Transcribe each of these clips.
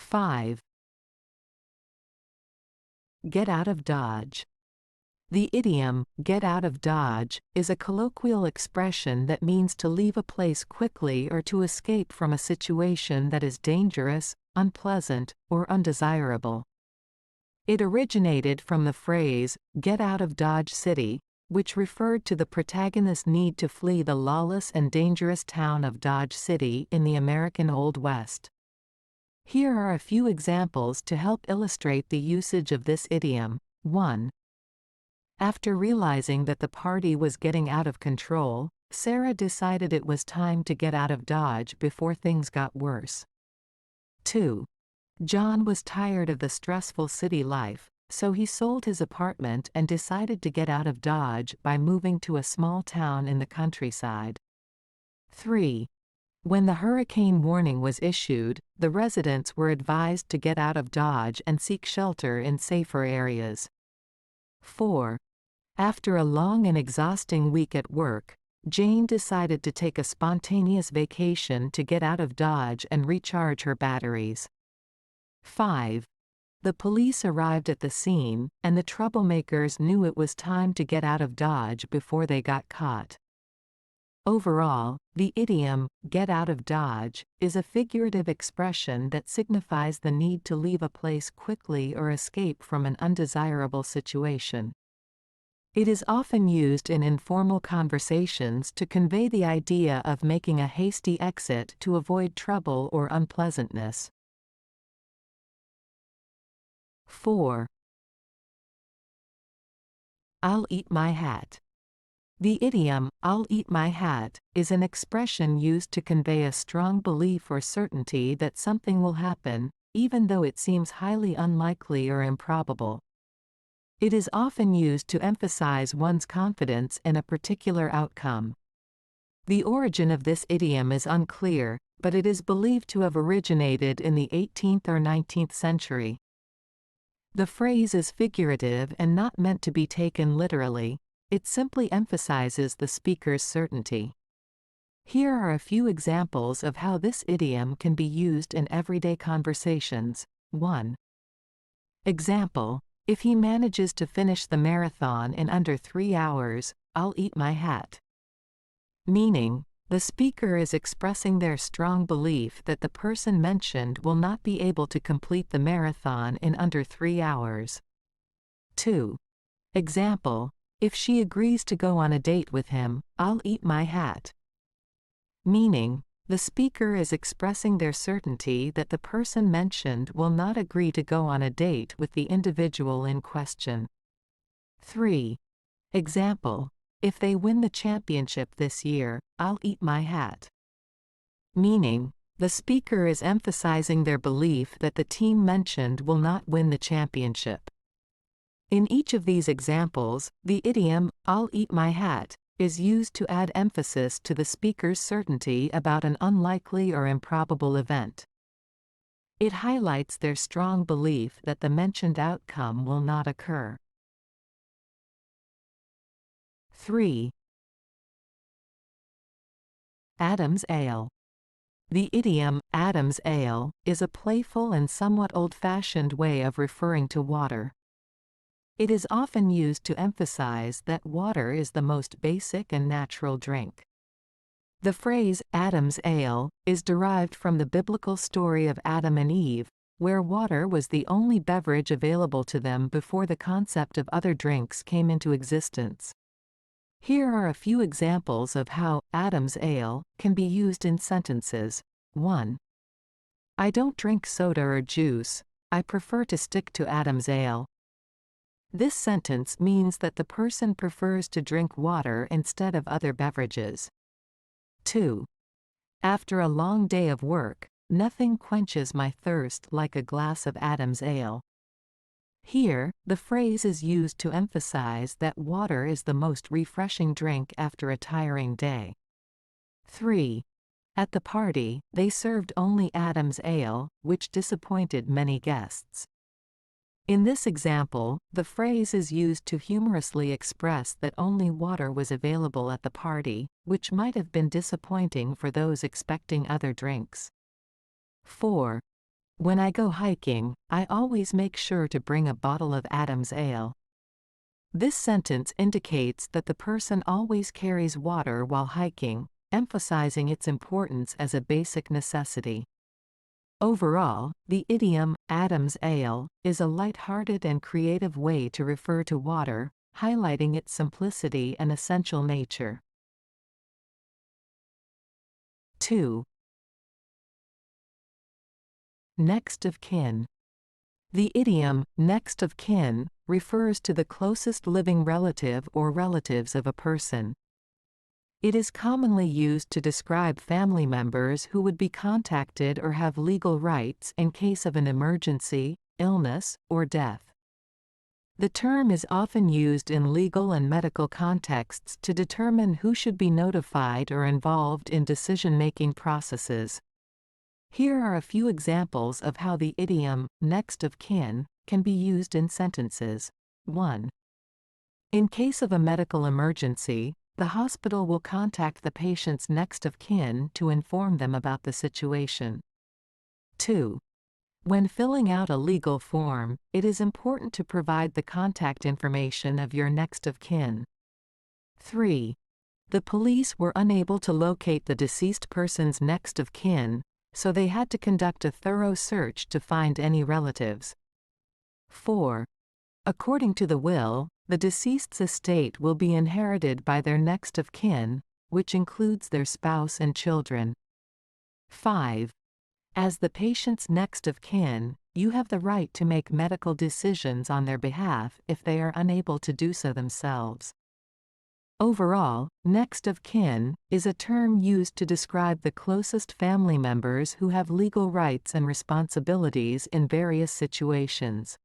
5. Get out of Dodge. The idiom, get out of Dodge, is a colloquial expression that means to leave a place quickly or to escape from a situation that is dangerous, unpleasant, or undesirable. It originated from the phrase, get out of Dodge City, which referred to the protagonist's need to flee the lawless and dangerous town of Dodge City in the American Old West. Here are a few examples to help illustrate the usage of this idiom. 1. After realizing that the party was getting out of control, Sarah decided it was time to get out of Dodge before things got worse. 2. John was tired of the stressful city life, so he sold his apartment and decided to get out of Dodge by moving to a small town in the countryside. 3. When the hurricane warning was issued, the residents were advised to get out of Dodge and seek shelter in safer areas. 4. After a long and exhausting week at work, Jane decided to take a spontaneous vacation to get out of Dodge and recharge her batteries. 5. The police arrived at the scene, and the troublemakers knew it was time to get out of Dodge before they got caught. Overall, the idiom, get out of Dodge, is a figurative expression that signifies the need to leave a place quickly or escape from an undesirable situation. It is often used in informal conversations to convey the idea of making a hasty exit to avoid trouble or unpleasantness. 4. I'll eat my hat. The idiom, I'll eat my hat, is an expression used to convey a strong belief or certainty that something will happen, even though it seems highly unlikely or improbable. It is often used to emphasize one's confidence in a particular outcome. The origin of this idiom is unclear, but it is believed to have originated in the 18th or 19th century. The phrase is figurative and not meant to be taken literally. It simply emphasizes the speaker's certainty. Here are a few examples of how this idiom can be used in everyday conversations. 1. Example: if he manages to finish the marathon in under 3 hours, I'll eat my hat. Meaning, the speaker is expressing their strong belief that the person mentioned will not be able to complete the marathon in under 3 hours. 2. Example: if she agrees to go on a date with him, I'll eat my hat. Meaning, the speaker is expressing their certainty that the person mentioned will not agree to go on a date with the individual in question. 3. Example: if they win the championship this year, I'll eat my hat. Meaning, the speaker is emphasizing their belief that the team mentioned will not win the championship. In each of these examples, the idiom, I'll eat my hat, is used to add emphasis to the speaker's certainty about an unlikely or improbable event. It highlights their strong belief that the mentioned outcome will not occur. 3. Adam's ale. The idiom, Adam's ale, is a playful and somewhat old-fashioned way of referring to water. It is often used to emphasize that water is the most basic and natural drink. The phrase, Adam's ale, is derived from the biblical story of Adam and Eve, where water was the only beverage available to them before the concept of other drinks came into existence. Here are a few examples of how Adam's ale can be used in sentences. 1. I don't drink soda or juice, I prefer to stick to Adam's ale. This sentence means that the person prefers to drink water instead of other beverages. 2. After a long day of work, nothing quenches my thirst like a glass of Adam's ale. Here, the phrase is used to emphasize that water is the most refreshing drink after a tiring day. 3. At the party, they served only Adam's ale, which disappointed many guests. In this example, the phrase is used to humorously express that only water was available at the party, which might have been disappointing for those expecting other drinks. 4. When I go hiking, I always make sure to bring a bottle of Adam's ale. This sentence indicates that the person always carries water while hiking, emphasizing its importance as a basic necessity. Overall, the idiom, Adam's ale, is a light-hearted and creative way to refer to water, highlighting its simplicity and essential nature. 2. Next of kin. The idiom, next of kin, refers to the closest living relative or relatives of a person. It is commonly used to describe family members who would be contacted or have legal rights in case of an emergency, illness, or death. The term is often used in legal and medical contexts to determine who should be notified or involved in decision-making processes. Here are a few examples of how the idiom, next of kin, can be used in sentences. 1. In case of a medical emergency, the hospital will contact the patient's next of kin to inform them about the situation. 2. When filling out a legal form, it is important to provide the contact information of your next of kin. 3. The police were unable to locate the deceased person's next of kin, so they had to conduct a thorough search to find any relatives. 4. According to the will, the deceased's estate will be inherited by their next of kin, which includes their spouse and children. 5. As the patient's next of kin, you have the right to make medical decisions on their behalf if they are unable to do so themselves. Overall, next of kin is a term used to describe the closest family members who have legal rights and responsibilities in various situations.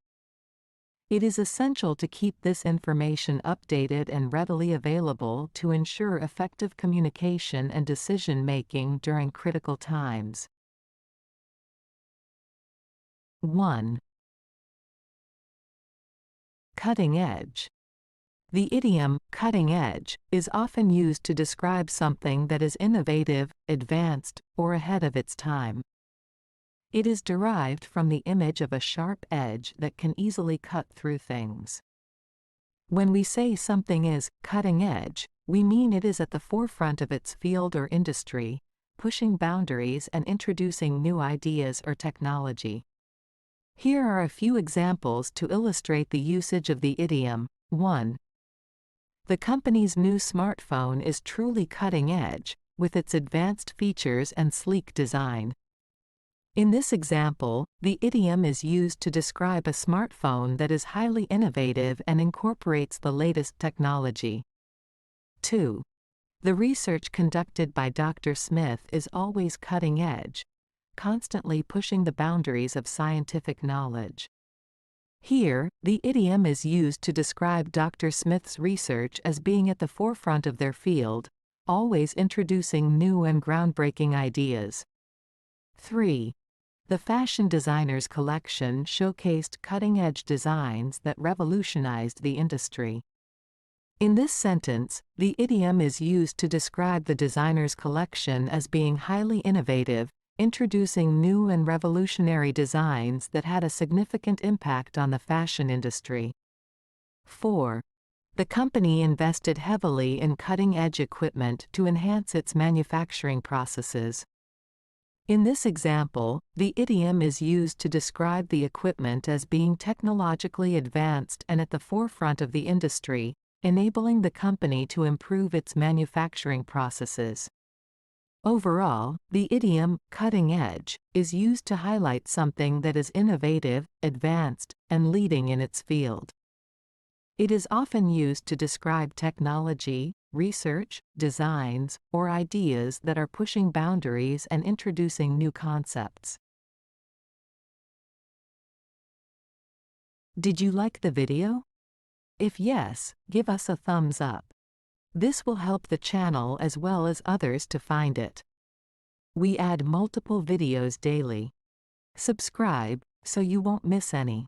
It is essential to keep this information updated and readily available to ensure effective communication and decision-making during critical times. 1. Cutting edge. The idiom, cutting edge, is often used to describe something that is innovative, advanced, or ahead of its time. It is derived from the image of a sharp edge that can easily cut through things. When we say something is cutting edge, we mean it is at the forefront of its field or industry, pushing boundaries and introducing new ideas or technology. Here are a few examples to illustrate the usage of the idiom. 1. The company's new smartphone is truly cutting edge, with its advanced features and sleek design. In this example, the idiom is used to describe a smartphone that is highly innovative and incorporates the latest technology. 2. The research conducted by Dr. Smith is always cutting edge, constantly pushing the boundaries of scientific knowledge. Here, the idiom is used to describe Dr. Smith's research as being at the forefront of their field, always introducing new and groundbreaking ideas. 3. The fashion designer's collection showcased cutting-edge designs that revolutionized the industry. In this sentence, the idiom is used to describe the designer's collection as being highly innovative, introducing new and revolutionary designs that had a significant impact on the fashion industry. 4. The company invested heavily in cutting-edge equipment to enhance its manufacturing processes. In this example, the idiom is used to describe the equipment as being technologically advanced and at the forefront of the industry, enabling the company to improve its manufacturing processes. Overall, the idiom, cutting edge, is used to highlight something that is innovative, advanced, and leading in its field. It is often used to describe technology, research, designs, or ideas that are pushing boundaries and introducing new concepts. Did you like the video? If yes, give us a thumbs up. This will help the channel as well as others to find it. We add multiple videos daily. Subscribe, so you won't miss any.